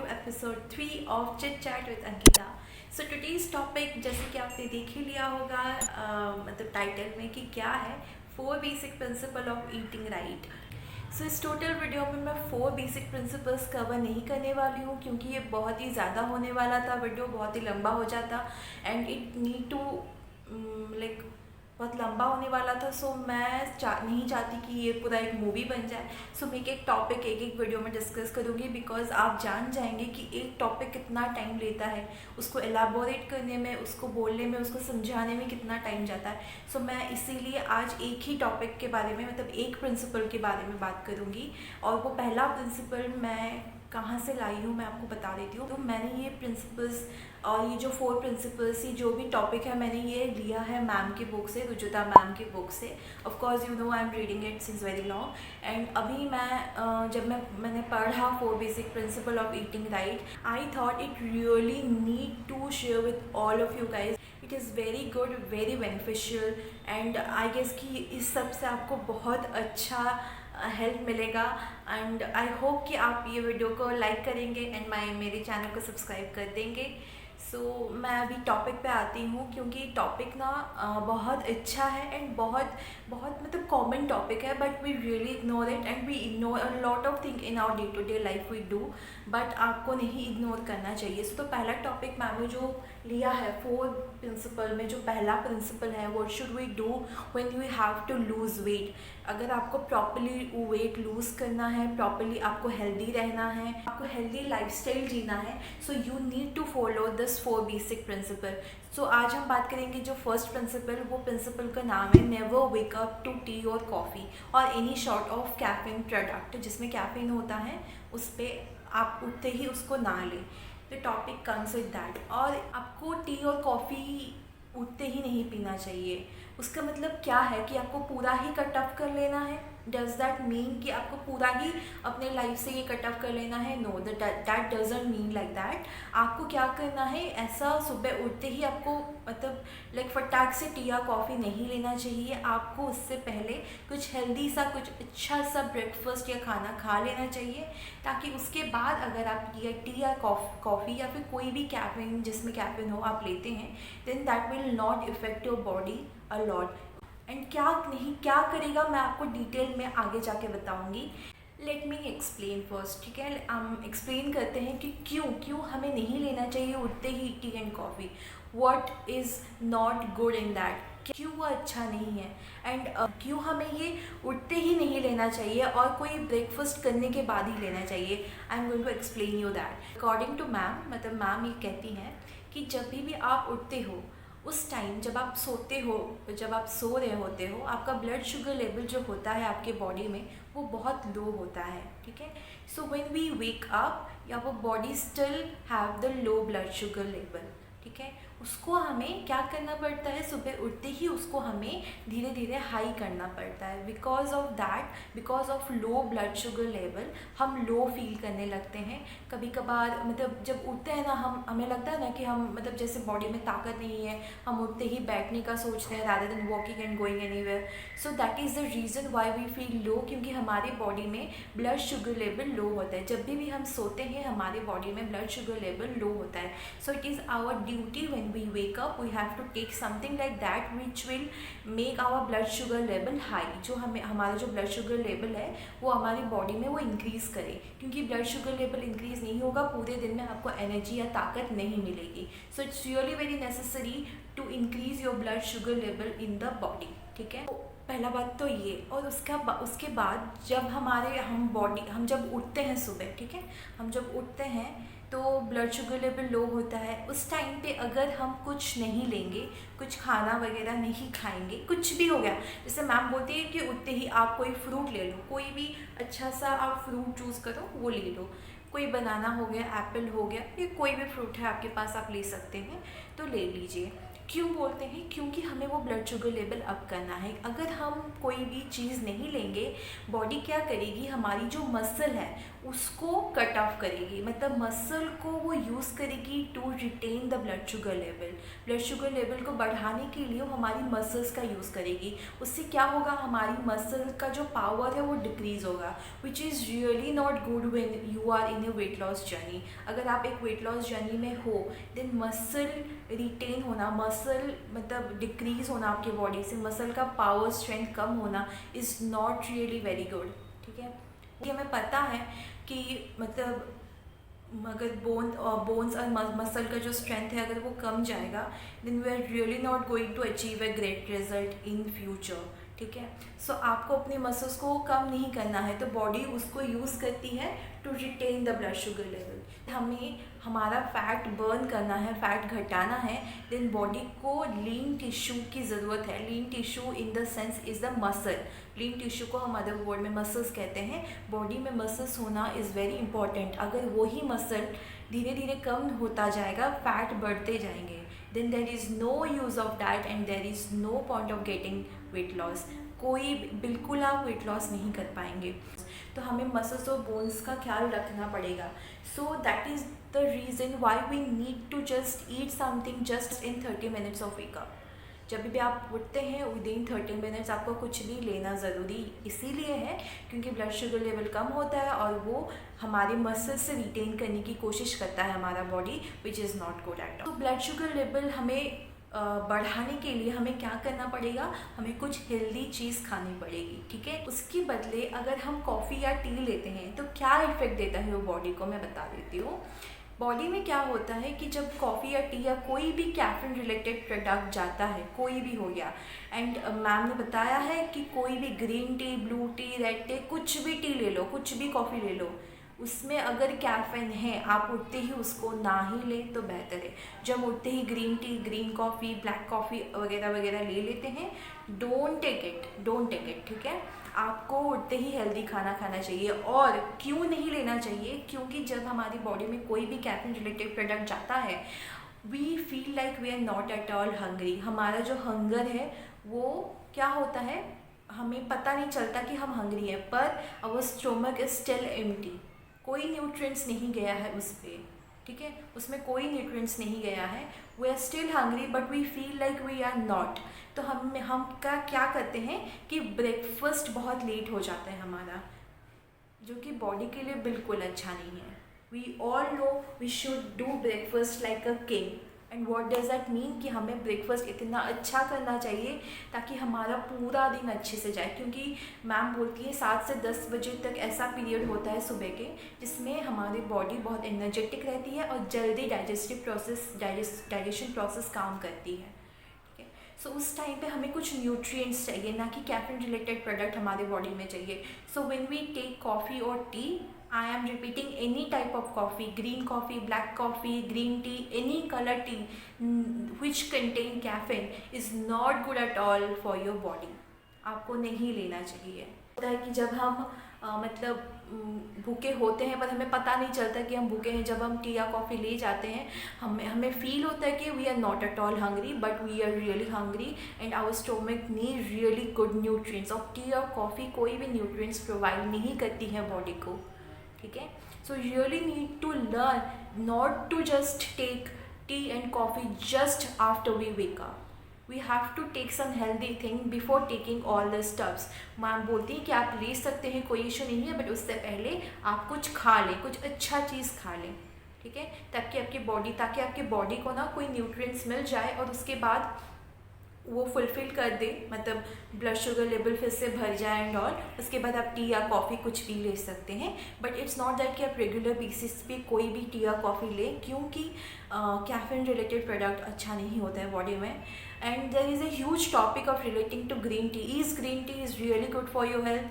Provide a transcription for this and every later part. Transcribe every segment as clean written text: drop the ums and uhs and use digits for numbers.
to episode 3 of Chit Chat with Ankita. So today's topic जैसे कि आपने देख ही लिया होगा मतलब टाइटल में कि क्या है 4 basic principle of eating right. So इस टोटल वीडियो में मैं 4 बेसिक प्रिंसिपल्स कवर नहीं करने वाली हूँ क्योंकि ये बहुत ही ज़्यादा होने वाला था, वीडियो बहुत ही लंबा हो जाता and it need to like बहुत लंबा होने वाला था. सो मैं नहीं चाहती कि ये पूरा एक मूवी बन जाए. सो मैं एक टॉपिक एक वीडियो में डिस्कस करूँगी बिकॉज आप जान जाएंगे कि एक टॉपिक कितना टाइम लेता है, उसको एलाबोरेट करने में, उसको बोलने में, उसको समझाने में कितना टाइम जाता है. सो मैं इसीलिए आज एक ही टॉपिक के बारे में मतलब एक प्रिंसिपल के बारे में बात करूँगी. और वो पहला प्रिंसिपल मैं कहाँ से लाई हूँ मैं आपको बता देती हूँ. तो मैंने ये प्रिंसिपल्स और ये जो 4 प्रिंसिपल्स, ये जो भी टॉपिक है मैंने ये लिया है मैम की बुक से, रुजुता मैम की बुक से. Of course you know I am reading it since very long. And अभी जब मैंने पढ़ा 4 basic principle of eating right, I thought it really need to share with all of you guys. It is very good, very beneficial and I guess कि इस सब से आपको बहुत अच्छा हेल्प मिलेगा. एंड आई होप कि आप ये वीडियो को लाइक करेंगे एंड मेरे चैनल को सब्सक्राइब कर देंगे. सो मैं अभी टॉपिक पे आती हूँ क्योंकि टॉपिक ना बहुत अच्छा है एंड बहुत बहुत मतलब कॉमन टॉपिक है, but we really ignore it and we ignore a lot of thing in our day to day life we do, but आपको नहीं इग्नोर करना चाहिए. तो पहला टॉपिक मैंने जो लिया है 4 प्रिंसिपल में, जो पहला प्रिंसिपल है what should we do when you have to lose weight. अगर आपको प्रॉपर्ली वेट लूज़ करना है, प्रॉपर्ली आपको हेल्दी रहना है, आपको हेल्दी लाइफस्टाइल जीना है, so you need to follow this 4 basic principle. So आज हम बात करेंगे जो फर्स्ट प्रिंसिपल, वो प्रिंसिपल का नाम है never wake up to tea और कॉफ़ी और any sort of caffeine product जिसमें कैफीन होता है, उस पर आप उठते ही उसको ना लें. The topic comes with that. और आपको टी और कॉफ़ी उठते ही नहीं पीना चाहिए. उसका मतलब क्या है कि आपको पूरा ही कट ऑफ कर लेना है? डज दैट मीन कि आपको पूरा ही अपने लाइफ से ये कट ऑफ कर लेना है? No, that doesn't mean like that. आपको क्या करना है, ऐसा सुबह उठते ही आपको मतलब लाइक फटाक से टी या कॉफ़ी नहीं लेना चाहिए. आपको उससे पहले कुछ हेल्दी सा, कुछ अच्छा सा ब्रेकफास्ट या खाना खा लेना चाहिए, ताकि उसके बाद अगर आप ये टी या कॉफ़ी या फिर कोई भी कैफीन जिसमें कैफीन हो आप लेते हैं, then that will not effect your body a lot. And क्या करेगा मैं आपको डिटेल में आगे जाके बताऊंगी. लेट मी एक्सप्लेन फर्स्ट, ठीक है. हम एक्सप्लेन करते हैं कि क्यों हमें नहीं लेना चाहिए उठते ही tea and coffee. What is not good in that, क्यों वो अच्छा नहीं है एंड क्यों हमें ये उठते ही नहीं लेना चाहिए और कोई ब्रेकफास्ट करने के बाद ही लेना चाहिए. I am going to explain you that. According to ma'am, मतलब मैम ये कहती हैं कि जब भी आप उठते हो उस टाइम जब आप सोते हो, जब आप सो रहे होते हो, आपका ब्लड शुगर लेवल जो होता है आपके बॉडी में वो बहुत लो होता है, ठीक है. So when we wake up या वो body still have the low blood sugar level, ठीक है. उसको हमें क्या करना पड़ता है, सुबह उठते ही उसको हमें धीरे धीरे हाई करना पड़ता है. Because of that, because of low blood sugar level हम लो फील करने लगते हैं. कभी कभार मतलब जब उठते हैं ना हमें लगता है ना कि हम मतलब जैसे बॉडी में ताकत नहीं है, हम उठते ही बैठने का सोचते हैं rather than walking and going anywhere. So that is the reason why we feel low, क्योंकि हमारी बॉडी में ब्लड शुगर लेवल लो होता है. जब भी हम सोते हैं हमारी बॉडी में ब्लड शुगर लेवल लो होता है. So it is our duty when we wake up we have to take something like that which will make our blood sugar level high. जो हमारा जो ब्लड शुगर लेवल है वो हमारी body में वो इंक्रीज़ करे, क्योंकि ब्लड शुगर लेवल इंक्रीज़ नहीं होगा पूरे दिन में आपको एनर्जी या ताकत नहीं मिलेगी. So it's really very necessary to increase your blood sugar level in the body, ठीक है. पहला बात तो ये. और उसके बाद जब हम जब उठते हैं सुबह, ठीक है, हम जब उठते हैं तो ब्लड शुगर लेवल लो होता है. उस टाइम पे अगर हम कुछ नहीं लेंगे, कुछ खाना वगैरह नहीं खाएंगे, कुछ भी हो गया, जैसे मैम बोलती है कि उठते ही आप कोई फ्रूट ले लो, कोई भी अच्छा सा आप फ्रूट चूज़ करो वो ले लो. कोई बनाना हो गया, एप्पल हो गया, ये कोई भी फ्रूट है आपके पास आप ले सकते हैं तो ले लीजिए. क्यों बोलते हैं? क्योंकि हमें वो ब्लड शुगर लेवल अप करना है. अगर हम कोई भी चीज़ नहीं लेंगे, बॉडी क्या करेगी, हमारी जो मसल है उसको कट ऑफ करेगी, मतलब मसल को वो यूज़ करेगी to retain the blood sugar level. Blood sugar level को बढ़ाने के लिए वो हमारी मसल्स का यूज़ करेगी। उससे क्या होगा, हमारी मसल का जो पावर है वो डिक्रीज़ होगा, which is really not good when you are in a weight loss journey. अगर आप एक वेट लॉस जर्नी में हो, देन मसल रिटेन होना, मसल मतलब डिक्रीज़ होना आपके बॉडी से, मसल का पावर स्ट्रेंथ कम होना is not really very good. ठीक है, ये हमें पता है कि मतलब अगर बोन्स और मसल का जो स्ट्रेंथ है अगर वो कम जाएगा, then we are really not going to achieve a great result in future. ठीक है, सो आपको अपने मसल्स को कम नहीं करना है, तो बॉडी उसको यूज़ करती है to retain the blood sugar level. हमें हमारा फैट बर्न करना है, फैट घटाना है, देन बॉडी को लीन टिश्यू की ज़रूरत है। Lean tissue in the sense is the muscle. Lean tissue को हम अदर वर्ड में मसल्स कहते हैं। बॉडी में मसल्स होना इज़ वेरी इंपॉर्टेंट। अगर वही मसल धीरे धीरे कम होता जाएगा, फैट बढ़ते जाएंगे, then there is no use of diet and there is no point of getting weight loss. बिल्कुल आप वेट लॉस नहीं कर पाएंगे। तो हमें मसल्स और बोन्स का ख्याल रखना पड़ेगा। So that is the reason why we need to just eat something just in 30 minutes of wake up. जब भी आप उठते हैं विदिन 30 मिनट्स आपको कुछ भी लेना ज़रूरी इसीलिए है क्योंकि ब्लड शुगर लेवल कम होता है और वो हमारे मसल से रिटेन करने की कोशिश करता है हमारा body, which is not good at all. तो ब्लड शुगर लेवल हमें बढ़ाने के लिए हमें क्या करना पड़ेगा, हमें कुछ हेल्दी चीज़ खानी पड़ेगी। ठीक है, उसके बदले अगर हम कॉफ़ी या टी लेते हैं तो क्या इफ़ेक्ट देता है वो बॉडी को, मैं बता देती हूँ। बॉडी में क्या होता है कि जब कॉफ़ी या टी या कोई भी कैफीन रिलेटेड प्रोडक्ट जाता है, कोई भी हो गया, एंड मैम ने बताया है कि कोई भी green tea, blue T, red T, कुछ भी टी ले लो, कुछ भी कॉफ़ी ले लो, उसमें अगर कैफीन है आप उठते ही उसको ना ही लें तो बेहतर है। जब उठते ही green tea, green coffee, black coffee वगैरह वगैरह ले लेते हैं, डोंट टेक इट। ठीक है, आपको उठते ही हेल्दी खाना खाना चाहिए। और क्यों नहीं लेना चाहिए, क्योंकि जब हमारी बॉडी में कोई भी कैफीन रिलेटेड प्रोडक्ट जाता है, we feel like we are not at all hungry. हमारा जो हंगर है वो क्या होता है, हमें पता नहीं चलता कि हम हंग्री हैं, per hour stomach is still empty. कोई न्यूट्रिएंट्स नहीं गया है उस पर। ठीक है, उसमें कोई न्यूट्रिएंट्स नहीं गया है, we are still hungry but we feel like we are not. तो हम क्या करते हैं कि ब्रेकफास्ट बहुत लेट हो जाता है हमारा, जो कि बॉडी के लिए बिल्कुल अच्छा नहीं है। We all know we should do breakfast like a king. And what does that mean कि हमें ब्रेकफास्ट इतना अच्छा करना चाहिए ताकि हमारा पूरा दिन अच्छे से जाए। क्योंकि मैम बोलती है 7 से 10 बजे तक ऐसा पीरियड होता है सुबह के जिसमें हमारी बॉडी बहुत एनर्जेटिक रहती है और जल्दी डाइजेशन प्रोसेस काम करती है। ठीक है, सो उस टाइम पे हमें कुछ न्यूट्रिएंट्स चाहिए, ना कि कैफीन रिलेटेड प्रोडक्ट हमारे बॉडी में चाहिए। So when we take coffee और tea, I am repeating, any type of coffee, green coffee, black coffee, green tea, any color tea which contain caffeine is not good at all for your body. आपको नहीं लेना चाहिए। होता है कि जब हम भूखे होते हैं पर हमें पता नहीं चलता कि हम भूखे हैं। जब हम टी या कॉफ़ी ले जाते हैं हमें फील होता है कि we are not at all hungry but we are really hungry and our stomach need really good nutrients. और टी और कॉफ़ी कोई भी न्यूट्रिएंट्स प्रोवाइड नहीं करती है बॉडी को। ठीक है, so really need to learn not to just take tea and coffee just after we wake up. We have to take some healthy thing before taking all the stuffs. Ma'am बोलती है कि आप ले सकते हैं, कोई इशू नहीं है, बट उससे पहले आप कुछ खा लें, कुछ अच्छा चीज़ खा लें। ठीक है, ताकि आपकी बॉडी को ना कोई न्यूट्रिएंट्स मिल जाए और उसके बाद वो फुलफ़िल कर दे, मतलब ब्लड शुगर लेवल फिर से भर जाए एंड ऑल। उसके बाद आप टी या कॉफ़ी कुछ भी ले सकते हैं, बट इट्स नॉट दैट कि आप रेगुलर बेसिस पे कोई भी टी या कॉफ़ी लें, क्योंकि कैफीन रिलेटेड प्रोडक्ट अच्छा नहीं होता है बॉडी में। And there is a huge topic of relating to green tea. Green tea is really good for your health?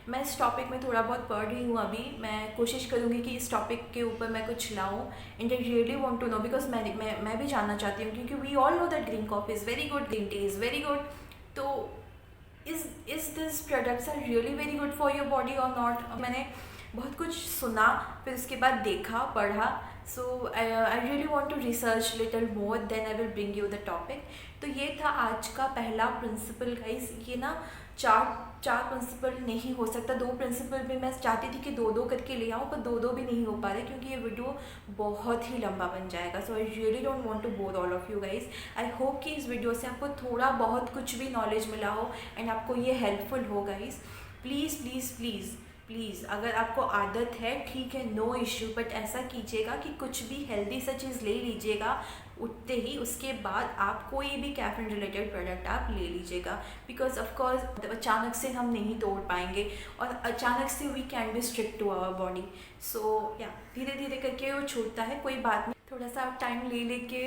मैं इस टॉपिक में थोड़ा बहुत पढ़ रही हूँ अभी। मैं कोशिश करूँगी कि इस टॉपिक के ऊपर मैं कुछ लाऊँ and I really want to know, because मैं भी जानना चाहती हूँ, क्योंकि we all know that green coffee is very good, green tea is very good. तो is this products are really very good for your body और not? मैंने बहुत कुछ सुना, फिर उसके बाद देखा, पढ़ा, so I really want to research little more then I will bring you the topic. तो ये था आज का पहला प्रिंसिपल गाइस। ये ना चार प्रिंसिपल नहीं हो सकता, 2 प्रिंसिपल भी मैं चाहती थी कि 2 करके ले आऊँ, पर 2 भी नहीं हो पा रहे क्योंकि ये वीडियो बहुत ही लंबा बन जाएगा। So I really don't want to bore all of you guys. I hope कि इस वीडियो से आपको थोड़ा बहुत कुछ भी नॉलेज मिला हो एंड आपको ये हेल्पफुल हो guys. Please please please please, अगर आपको आदत है ठीक है, नो इश्यू, बट ऐसा कीजिएगा कि कुछ भी हेल्दी सा चीज़ ले लीजिएगा उठते ही, उसके बाद आप कोई भी कैफीन रिलेटेड प्रोडक्ट आप ले लीजिएगा। बिकॉज ऑफकोर्स अचानक से हम नहीं तोड़ पाएंगे और अचानक से we can be strict to our body. So या धीरे धीरे करके वो छूटता है, कोई बात नहीं, थोड़ा सा आप टाइम ले लेके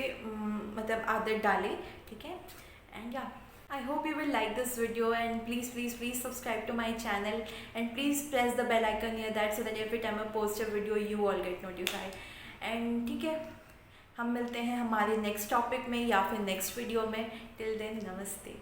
मतलब आदत डालें, ठीक है। एंड या I hope you will like this video, and please subscribe to my channel and please press the bell icon near that so that every time I post a video you all get notified. And ठीक है, हम मिलते हैं हमारे next topic में या फिर next video में। टिल देन नमस्ते।